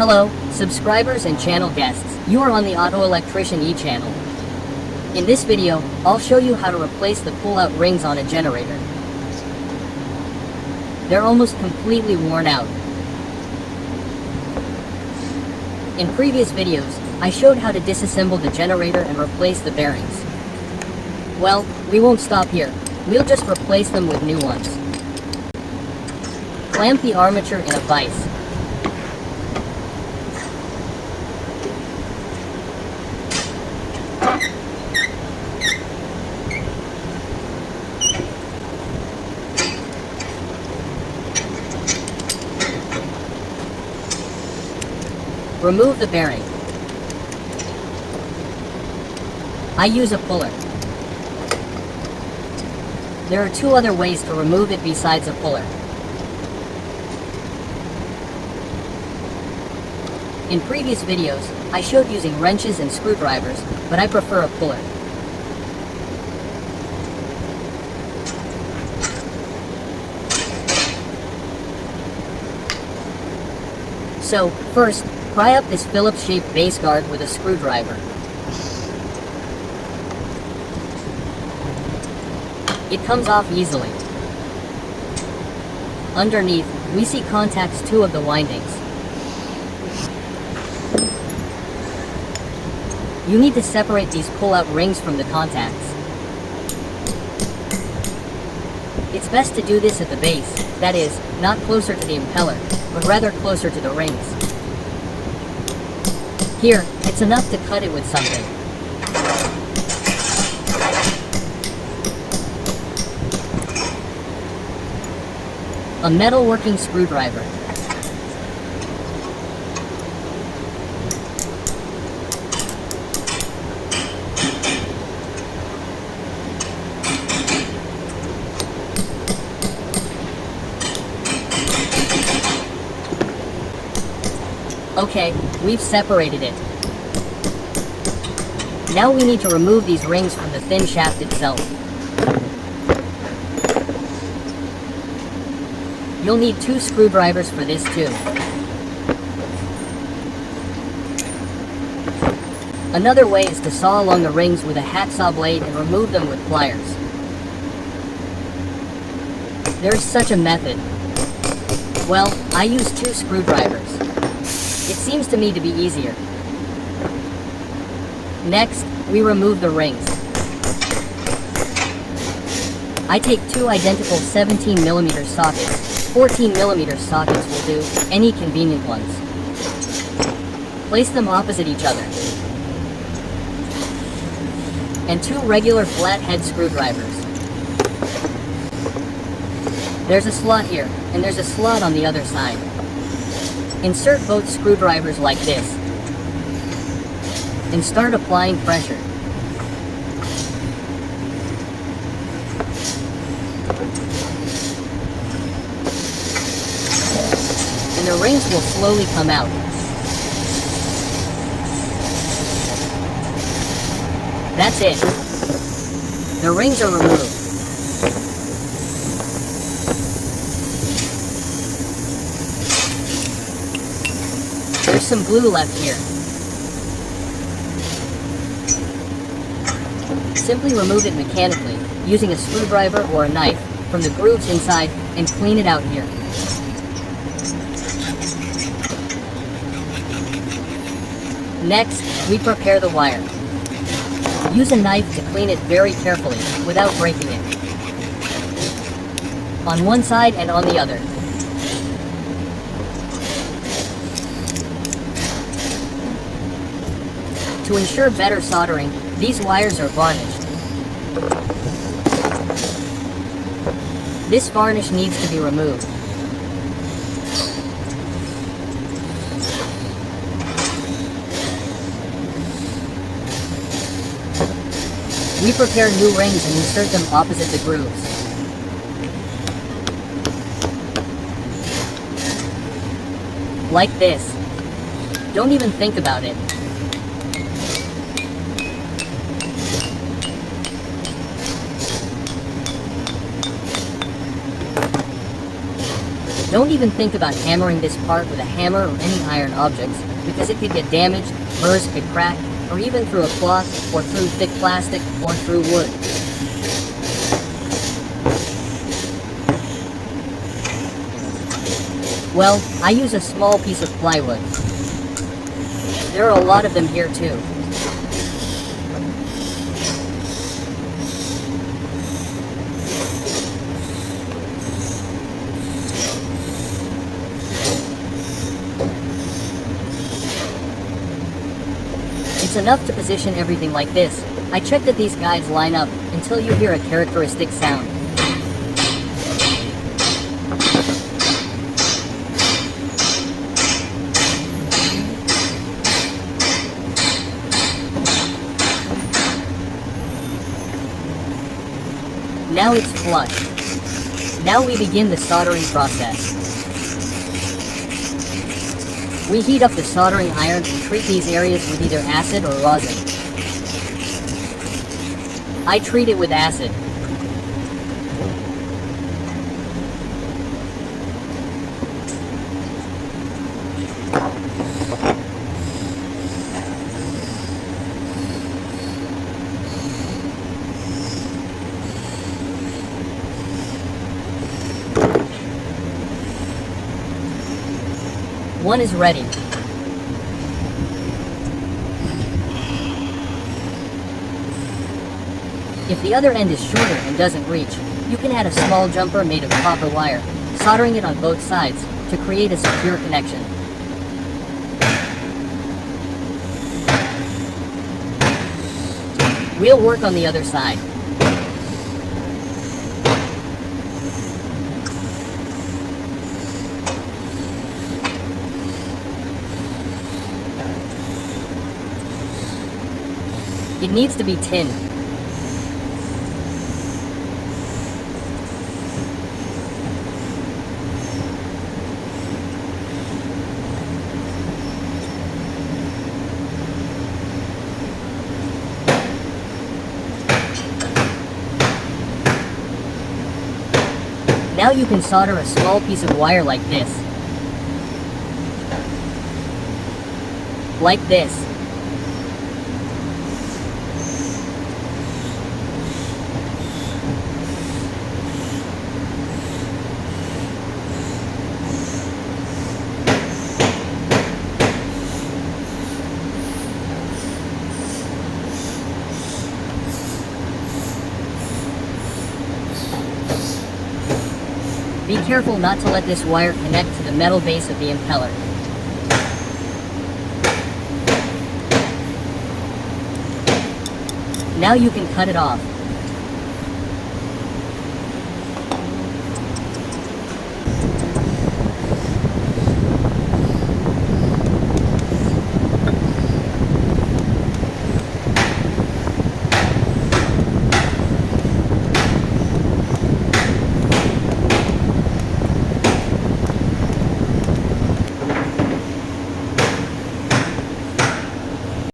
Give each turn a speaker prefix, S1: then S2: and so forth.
S1: Hello, subscribers and channel guests. You are on the Auto Electrician e-channel. In this video, I'll show you how to replace the pull-out rings on a generator. They're almost completely worn out. In previous videos, I showed how to disassemble the generator and replace the bearings. Well, we won't stop here. We'll just replace them with new ones. Clamp the armature in a vise. Remove the bearing. I use a puller. There are two other ways to remove it besides a puller. In previous videos, I showed using wrenches and screwdrivers, but I prefer a puller. So, first, pry up this Phillips-shaped base guard with a screwdriver. It comes off easily. Underneath, we see contacts 2 of the windings. You need to separate these pull-out rings from the contacts. It's best to do this at the base, that is, not closer to the impeller, but rather closer to the rings. Here, it's enough to cut it with something. A metalworking screwdriver. Okay, we've separated it. Now we need to remove these rings from the thin shaft itself. You'll need 2 screwdrivers for this too. Another way is to saw along the rings with a hacksaw blade and remove them with pliers. There's such a method. Well, I use 2 screwdrivers. It seems to me to be easier. Next, we remove the rings. I take 2 identical 17mm sockets. 14mm sockets will do, any convenient ones. Place them opposite each other. And 2 regular flathead screwdrivers. There's a slot here, and there's a slot on the other side. Insert both screwdrivers like this, and start applying pressure. And the rings will slowly come out. That's it. The rings are removed. There's some glue left here. Simply remove it mechanically, using a screwdriver or a knife, from the grooves inside, and clean it out here. Next, we prepare the wire. Use a knife to clean it very carefully, without breaking it. On one side and on the other. To ensure better soldering, these wires are varnished. This varnish needs to be removed. We prepare new rings and insert them opposite the grooves. Like this. Don't even think about it. Don't even think about hammering this part with a hammer or any iron objects, because it could get damaged, burst, could crack, or even through a cloth, or through thick plastic, or through wood. Well, I use a small piece of plywood. There are a lot of them here too. It's enough to position everything like this. I check that these guides line up until you hear a characteristic sound. Now it's flush. Now we begin the soldering process. We heat up the soldering iron and treat these areas with either acid or rosin. I treat it with acid. One is ready. If the other end is shorter and doesn't reach, you can add a small jumper made of copper wire, soldering it on both sides to create a secure connection. We'll work on the other side. It needs to be tinned. Now you can solder a small piece of wire like this. Like this. Be careful not to let this wire connect to the metal base of the impeller. Now you can cut it off.